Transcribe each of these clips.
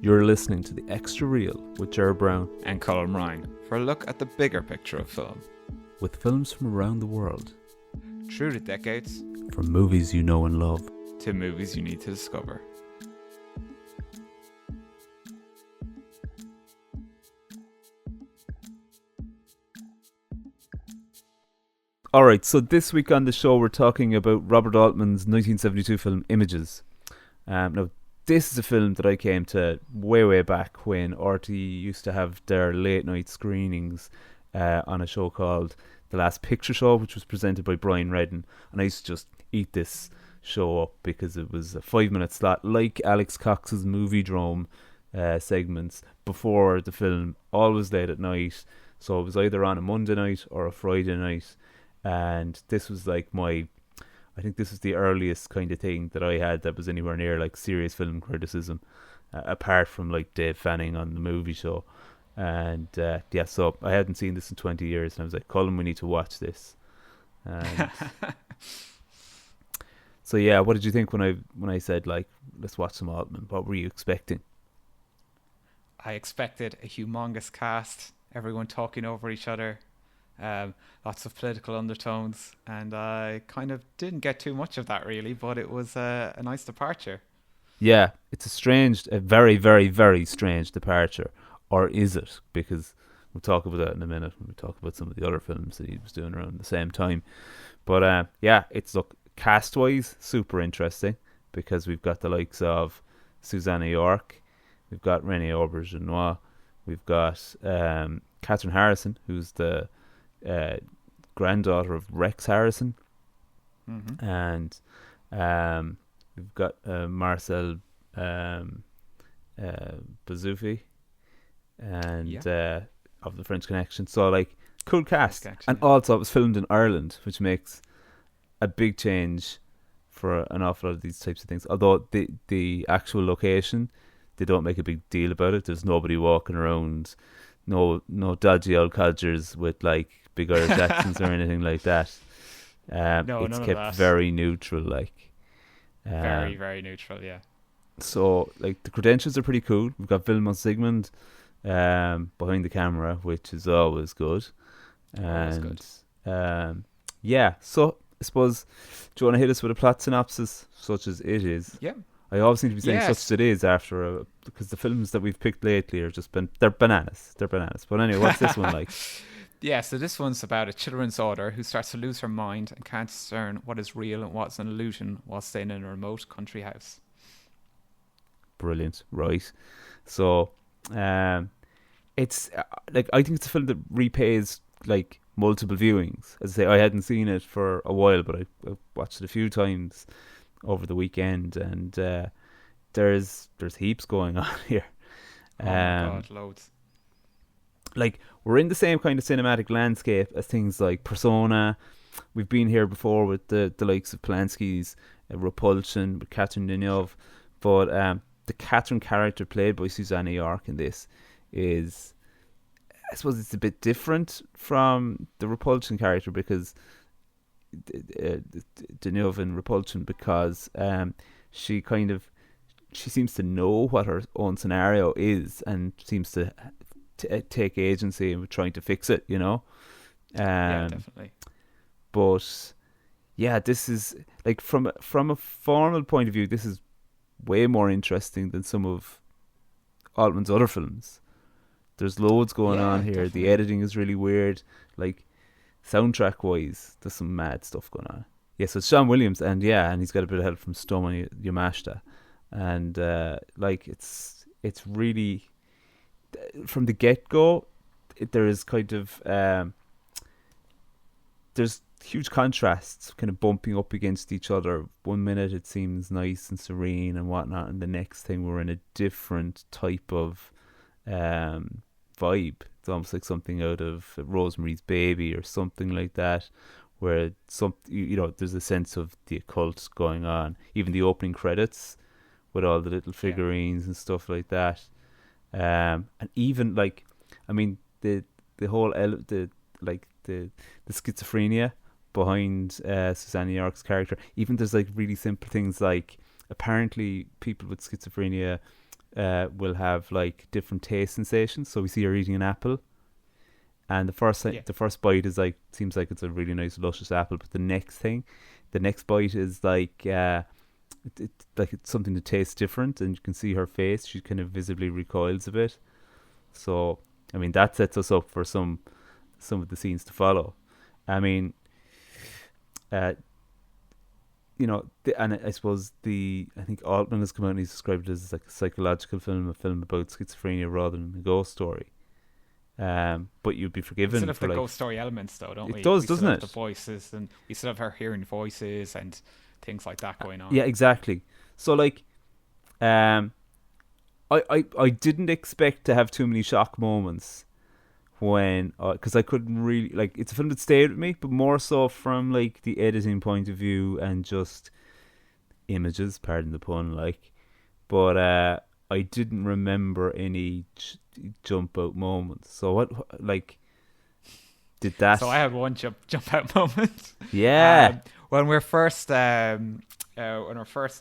You're listening to The Extra Real with Ger Brown and Colm Ryan for a look at the bigger picture of film. with films from around the world, Through the decades, from movies you know and love. to movies you need to discover. Alright, so this week on the show we're talking about Robert Altman's 1972 film Images. Now, this is a film that I came to way back when RT used to have their late night screenings on a show called The Last Picture Show, which was presented by Brian Redden, and I used to just eat this show up because it was a 5-minute slot like Alex Cox's Movie Drome segments before the film, always late at night. So it was either on a Monday night or a Friday night, and this was like I think this was the earliest kind of thing that I had that was anywhere near like serious film criticism, apart from like Dave Fanning on the movie show. And so I hadn't seen this in 20 years, and I was like, Colin, we need to watch this. And so yeah, what did you think when I said like let's watch some Altman? What were you expecting? I expected a humongous cast, everyone talking over each other, lots of political undertones, and I kind of didn't get too much of that really, but it was a nice departure. Yeah, it's a very strange departure. Or is it? Because we'll talk about that in a minute when we talk about some of the other films that he was doing around the same time. But it's cast-wise super interesting because we've got the likes of Susanna York, we've got Renée Auberjonois, we've got Catherine Harrison, who's the granddaughter of Rex Harrison, and we've got Marcel Bazoufi, and of the French Connection. So like cool cast, and also it was filmed in Ireland, which makes a big change for an awful lot of these types of things. Although the actual location, they don't make a big deal about it. There's nobody walking around, no dodgy old codgers with like big Irish accents or anything like that. No, it's none kept of that. very neutral, like Very neutral, yeah. So like the credentials are pretty cool. We've got Vilmos Zsigmond behind the camera, which is always good. And so I suppose, do you want to hit us with a plot synopsis such as it is? Yeah. I always seem to be saying such as it is because the films that we've picked lately are they're bananas. But anyway, what's this one like? Yeah, so this one's about a children's daughter who starts to lose her mind and can't discern what is real and what's an illusion while staying in a remote country house. Brilliant, right? So, it's like I think it's a film that repays like multiple viewings. As I say, I hadn't seen it for a while, but I watched it a few times over the weekend, and there's heaps going on here. Oh my God, loads. Like we're in the same kind of cinematic landscape as things like Persona. We've been here before with the likes of Polanski's Repulsion with Catherine Deneuve, but the Catherine character played by Susanna York in this is, I suppose it's a bit different from the Repulsion character because Deneuve in Repulsion, because she seems to know what her own scenario is and seems to take agency in trying to fix it, you know. Yeah, definitely. But yeah, this is like from a formal point of view, this is way more interesting than some of Altman's other films. There's loads going on here. Definitely. The editing is really weird. Like soundtrack wise, there's some mad stuff going on. Yeah, so it's Sean Williams, and he's got a bit of help from Stoneman Yamashita, and like it's really from the get go. There is kind of there's huge contrasts kind of bumping up against each other. 1 minute it seems nice and serene and whatnot, and the next thing we're in a different type of vibe. It's almost like something out of Rosemary's Baby or something like that, where there's a sense of the occult going on. Even the opening credits with all the little figurines and stuff like that, and even like, I mean, the whole the schizophrenia behind Susanna York's character. Even there's like really simple things like, apparently people with schizophrenia will have like different taste sensations. So we see her eating an apple, and Yeah. the first bite is like seems like it's a really nice luscious apple, but the next bite is like like it's something that tastes different, and you can see her face. She kind of visibly recoils a bit. So I mean that sets us up for some of the scenes to follow. I mean, uh, and I suppose I think Altman has come out and he's described it as like a psychological film, a film about schizophrenia rather than a ghost story. But you'd be We still forgiven have for the like ghost story elements, though, don't it we? does, We still doesn't have the it? voices, and we still have her hearing voices and things like that going on. Yeah, exactly. So like, um, I didn't expect to have too many shock moments when because I couldn't really like it's a film that stayed with me, but more so from like the editing point of view and just images, pardon the pun, like. But I didn't remember any jump out moments. So what like did that? So I had one jump out moment. Yeah, When when we're first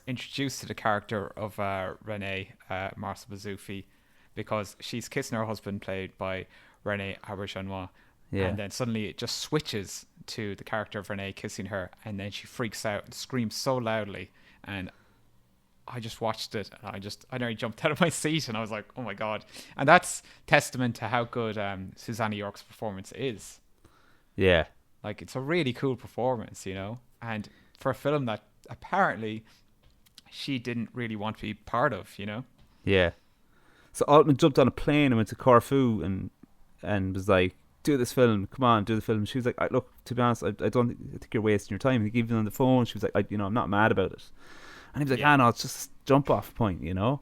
introduced to the character of Renee Marcel Bazoufi, because she's kissing her husband, played by Renee Auberjonois, yeah. and then suddenly it just switches to the character of Renee kissing her, and then she freaks out and screams so loudly, and I just watched it, and I nearly jumped out of my seat, and I was like, oh my god. And that's testament to how good Susanna York's performance is. Yeah, Like, it's a really cool performance, and for a film that apparently she didn't really want to be part of. yeah. So Altman jumped on a plane and went to Corfu and was like, "Do this film, come on, do the film." And she was like, "Look, to be honest, I don't I think you're wasting your time." And even on the phone, she was like, I'm not mad about it." And he was like, Yeah. "Ah, no, it's just a jump off point. Yeah.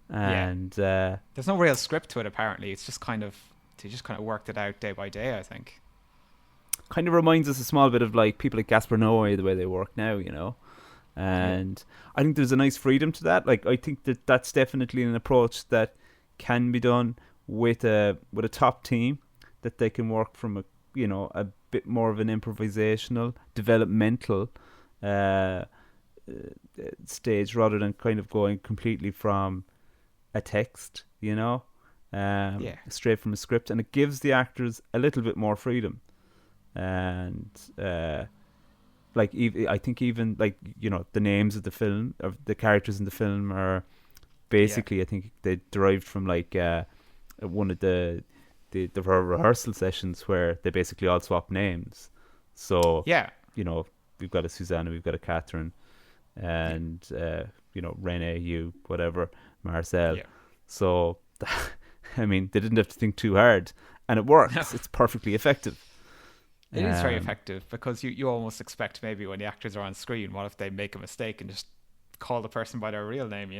And There's no real script to it, apparently. It's just they just kind of worked it out day by day, I think. kind of reminds us a small bit of like people like Gaspar Noé, the way they work now. Yeah. And I think there's a nice freedom to that. Like I think that that's definitely an approach that can be done with a top team, that they can work from a bit more of an improvisational, developmental uh, stage rather than kind of going completely from a text, Yeah. straight from a script, and it gives the actors a little bit more freedom. And like I think even like the names of the characters in the film are Yeah. basically I think they derived from like one of the rehearsal sessions where they basically all swap names. So Yeah. we've got a Susanna, we've got a Catherine, Yeah. and Rene, you whatever, Marcel. Yeah. So I mean they didn't have to think too hard, and it works. It's perfectly effective. It is very Um, effective, because you almost expect, maybe when the actors are on screen, what if they make a mistake and just call the person by their real name?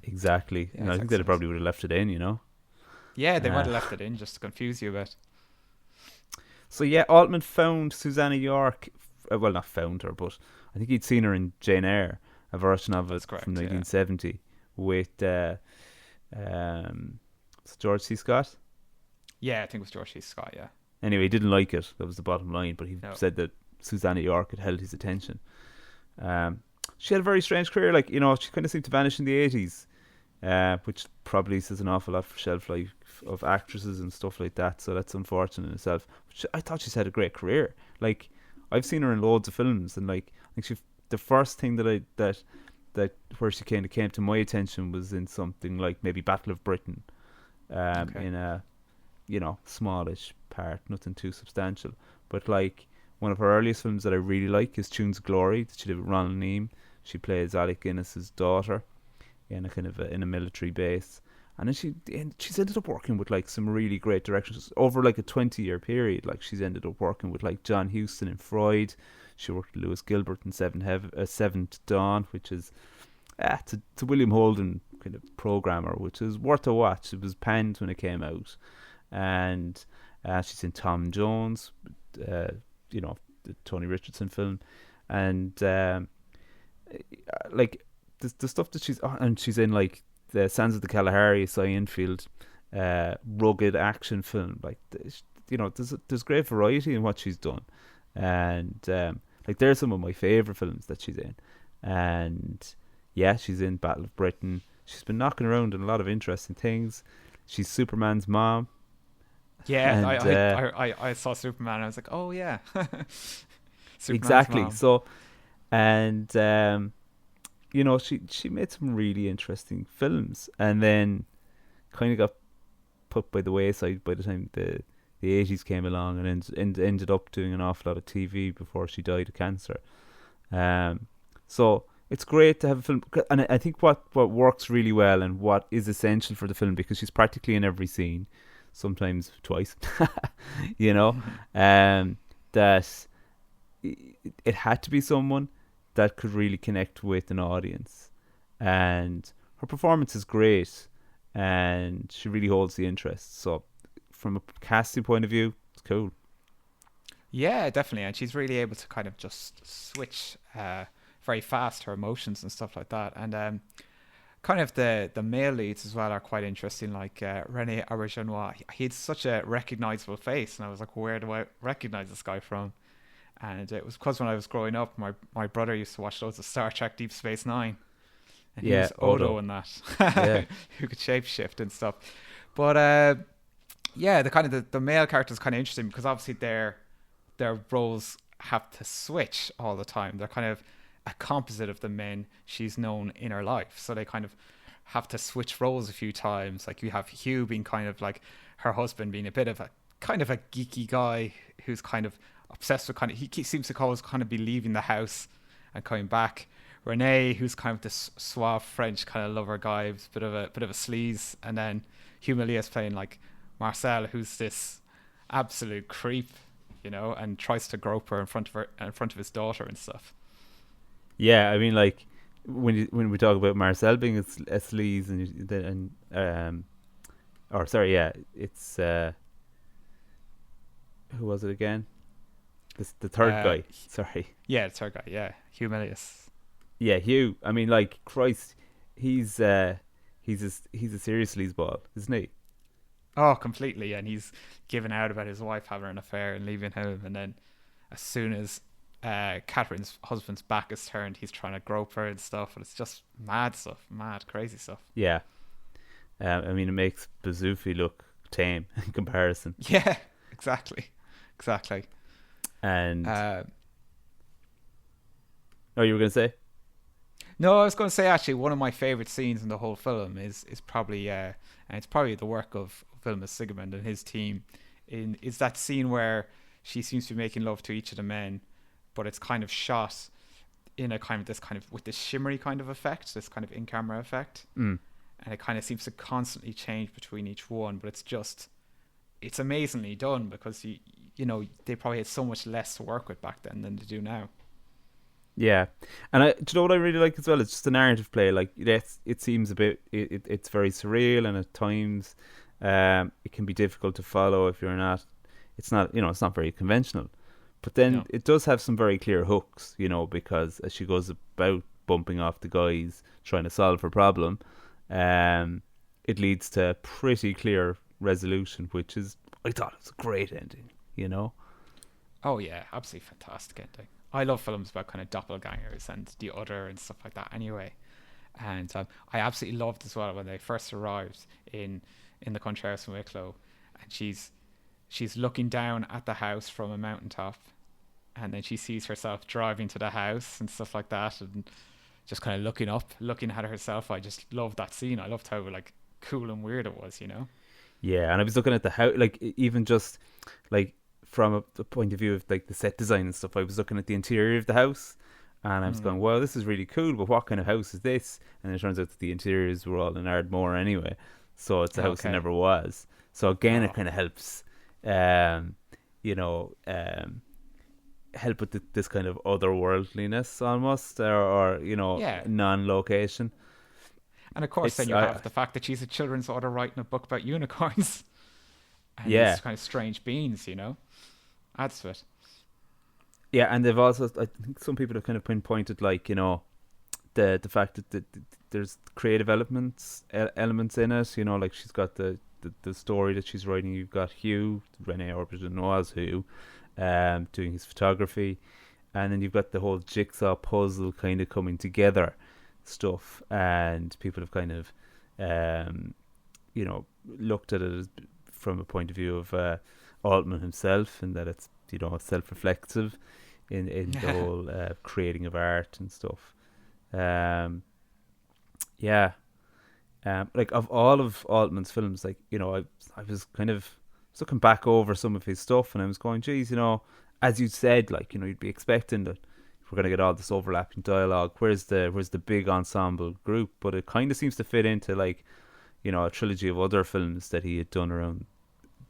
exactly. Yeah, I it's think they excellent. probably would have left it in. Yeah, they might Uh, have left it in just to confuse you a bit. so yeah, Altman found Susanna York. Well, not found her, but I think he'd seen her in Jane Eyre, a version of it That's from correct, yeah. 1970 with um, George C. Scott. Yeah, I think it was George C. Scott, yeah. Anyway, he didn't like it. That was the bottom line. But he No. said that Susanna York had held his attention. She had a very strange career. Like she kind of seemed to vanish in the 80s, which probably says an awful lot for shelf life of actresses and stuff like that. So that's unfortunate in itself. I thought she's had a great career. Like I've seen her in loads of films, and like I think the first thing that where she kind of came to my attention was in something like maybe Battle of Britain, Okay. in a smallish part, nothing too substantial. But like one of her earliest films that I really like is Tunes of Glory, that she did with Ronald Neame. She plays Alec Guinness's daughter in a kind of in a military base, and then she's ended up working with like some really great directors over like a 20-year period. Like she's ended up working with like John Huston in Freud. She worked with Lewis Gilbert in Seventh Dawn, which is it's a William Holden kind of programmer, which is worth a watch. It was panned when it came out, and she's in Tom Jones, uh, the Tony Richardson film, and like the stuff that and she's in like the Sands of the Kalahari, Cy Enfield, rugged action film. Like there's great variety in what she's done, and like there's some of my favorite films that she's in, and yeah, she's in Battle of Britain. she's been knocking around in a lot of interesting things. She's Superman's mom, Yeah, and I saw Superman and I was like, oh yeah, Superman's exactly. mom. So, and she made some really interesting films, and then kind of got put by the wayside by the time the 80s came along, and ended up doing an awful lot of TV before she died of cancer. So it's great to have a film, and I think what works really well and what is essential for the film, because she's practically in every scene, sometimes twice, you know, that it had to be someone that could really connect with an audience, and her performance is great, and she really holds the interest. So from a casting point of view, it's cool. Yeah, definitely, and she's really able to kind of just switch very fast her emotions and stuff like that. And kind of the male leads as well are quite interesting, like Rene Auberjonois. He had such a recognizable face, and I was like, where do I recognize this guy from? And it was because when I was growing up, my brother used to watch loads of Star Trek Deep Space Nine, and he Yeah, was Odo Odo. in that, Yeah, who could shapeshift and stuff. But yeah, the kind of the male characters kind of interesting because obviously their roles have to switch all the time. They're kind of a composite of the men she's known in her life, so they kind of have to switch roles a few times. Like you have Hugh being kind of like her husband, being a bit of a kind of a geeky guy who's kind of obsessed with kind of seems to always kind of be leaving the house and coming back. Renee, who's kind of this suave French kind of lover guy, who's a bit of a sleaze, and then Hugh Millius playing like Marcel, who's this absolute creep, and tries to grope her in front of his daughter and stuff. yeah. I mean, like when we talk about Marcel being a sleaze, or sorry, yeah, it's who was it again? The third Uh, guy. Sorry. yeah, it's her guy. Yeah, Hugh Millius. Yeah, Hugh. I mean, like Christ, he's he's a serious sleazeball, isn't he? Oh, completely. And he's given out about his wife having an affair and leaving him. And then as soon as Catherine's husband's back is turned, he's trying to grope her and stuff. And it's just mad stuff, mad, crazy stuff. Yeah. I mean, it makes Bazoofi look tame in comparison. Yeah, exactly. Exactly. And Uh, oh, you were gonna say? no, I was going to say actually one of my favorite scenes in the whole film is probably and it's probably the work of Vilmos Zsigmond and his team. Is that scene where she seems to be making love to each of the men, but it's kind of shot in a kind of this kind of with this shimmery kind of effect, this kind of in camera effect, Mm. and it kind of seems to constantly change between each one. But it's amazingly done because they probably had so much less to work with back then than they do now. Yeah, and do you know what I really like as well? It's just a narrative play. Like it seems a bit. It's very surreal, and at times, it can be difficult to follow if you're not. It's not. It's not very conventional. But then No. it does have some very clear hooks. Because as she goes about bumping off the guys trying to solve her problem, it leads to a pretty clear resolution, which is I thought it was a great ending. Oh yeah, absolutely fantastic ending. I love films about kind of doppelgangers and the other and stuff like that. Anyway, and I absolutely loved as well when they first arrived in the country house in Wicklow, and she's looking down at the house from a mountaintop, and then she sees herself driving to the house and stuff like that, and just kind of looking up, looking at herself. I just loved that scene. I loved how like cool and weird it was. Yeah, and I was looking at the house, like even just like from a point of view of like the set design and stuff. I was looking at the interior of the house, and I was going, "Wow, this is really cool." But what kind of house is this? And it turns out that the interiors were all in Ardmore anyway, so it's a house that Okay. never was. So again, it Oh, kind of helps, um, you know, help with this kind of otherworldliness almost, or yeah. non-location. And of course, It's then you have the fact that she's a children's author writing a book about unicorns and yeah. these kind of strange beings. Adds to it. Yeah, and they've also, I think some people have kind of pinpointed, like, the fact that there's creative elements in it. Like she's got the story that she's writing. You've got Hugh, Rene Auberjonois, Hugh, doing his photography, and then you've got the whole jigsaw puzzle kind of coming together stuff, and people have kind of, looked at it as, from a point of view of Altman himself, and that it's self-reflexive in the whole creating of art and stuff. Like of all of Altman's films, like I was kind of looking back over some of his stuff, and I was going, geez, as you said, like you'd be expecting that we're going to get all this overlapping dialogue. Where's the big ensemble group? But it kind of seems to fit into like a trilogy of other films that he had done around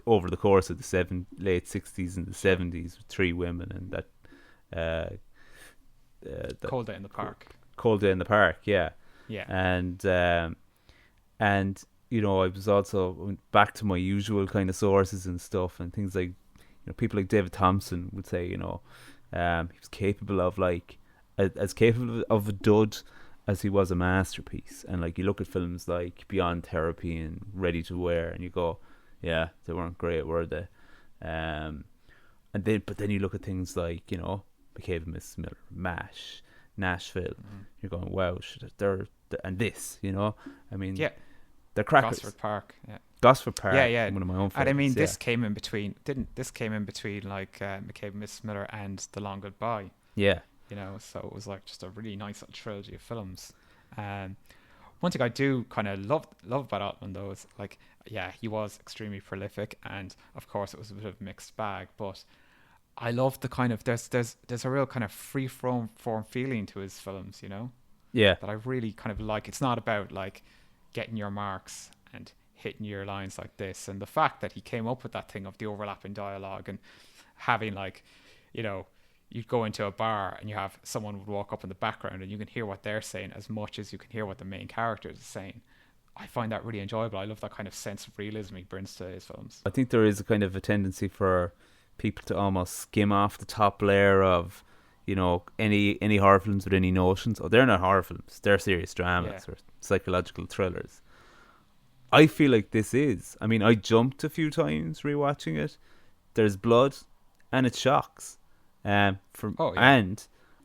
over the course of the late 60s and the 70s with Three Women and that Cold Day in the Park. Cold Day in the Park, yeah. Yeah. And I was also went back to my usual kind of sources and stuff, and things like people like David Thompson would say he was capable of like as capable of a dud as he was a masterpiece. And like you look at films like Beyond Therapy and Ready to Wear, and you go, yeah, they weren't great, were they? But then you look at things like McCabe and Miss Miller, MASH, Nashville. You're going, wow, they're and this, I mean, yeah, they're crackers. Gosford Park, yeah. Gosford Park, yeah. one of my own favorites. And I mean, yeah. this came in between like McCabe and Miss Miller and The Long Goodbye. Yeah. So it was like just a really nice little trilogy of films. One thing I do kind of love about Altman though is like, yeah, he was extremely prolific, and of course it was a bit of a mixed bag, but I love the kind of there's a real kind of free form feeling to his films, Yeah. that I really kind of like. It's not about like getting your marks and hitting your lines like this, and the fact that he came up with that thing of the overlapping dialogue and having like, you'd go into a bar and you have someone would walk up in the background and you can hear what they're saying as much as you can hear what the main characters are saying. I find that really enjoyable. I love that kind of sense of realism he brings to his films. I think there is a kind of a tendency for people to almost skim off the top layer of any horror films with any notions. They're not horror films, they're serious dramas or psychological thrillers. I feel like this is, I mean, I jumped a few times rewatching it. There's blood and it shocks, and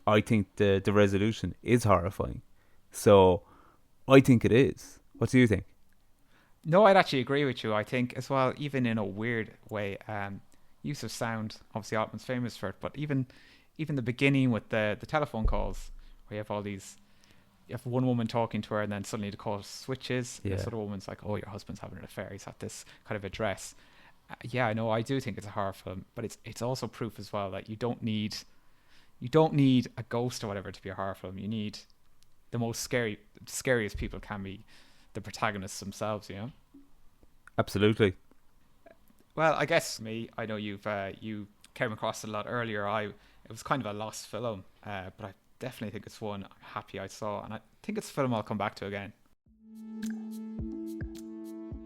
I think the resolution is horrifying, so I think it is. What do you think? No, I'd actually agree with you. I think as well, even in a weird way, use of sound, obviously Altman's famous for it, but even the beginning with the telephone calls, where you have one woman talking to her and then suddenly the call switches. Yeah. This other woman's like, oh, your husband's having an affair, he's at this kind of address. I know, I do think it's a horror film, but it's also proof as well that you don't need a ghost or whatever to be a horror film. You need the most scariest people can be the protagonists themselves, Absolutely. Well, I guess me, I know you came across it a lot earlier. It was kind of a lost film, but I definitely think it's one I'm happy I saw, and I think it's a film I'll come back to again.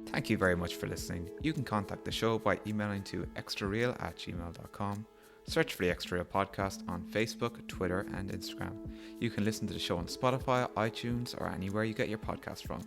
Thank you very much for listening. You can contact the show by emailing to extrareal@gmail.com. Search for the Extra Real Podcast on Facebook, Twitter and Instagram. You can listen to the show on Spotify, iTunes or anywhere you get your podcast from.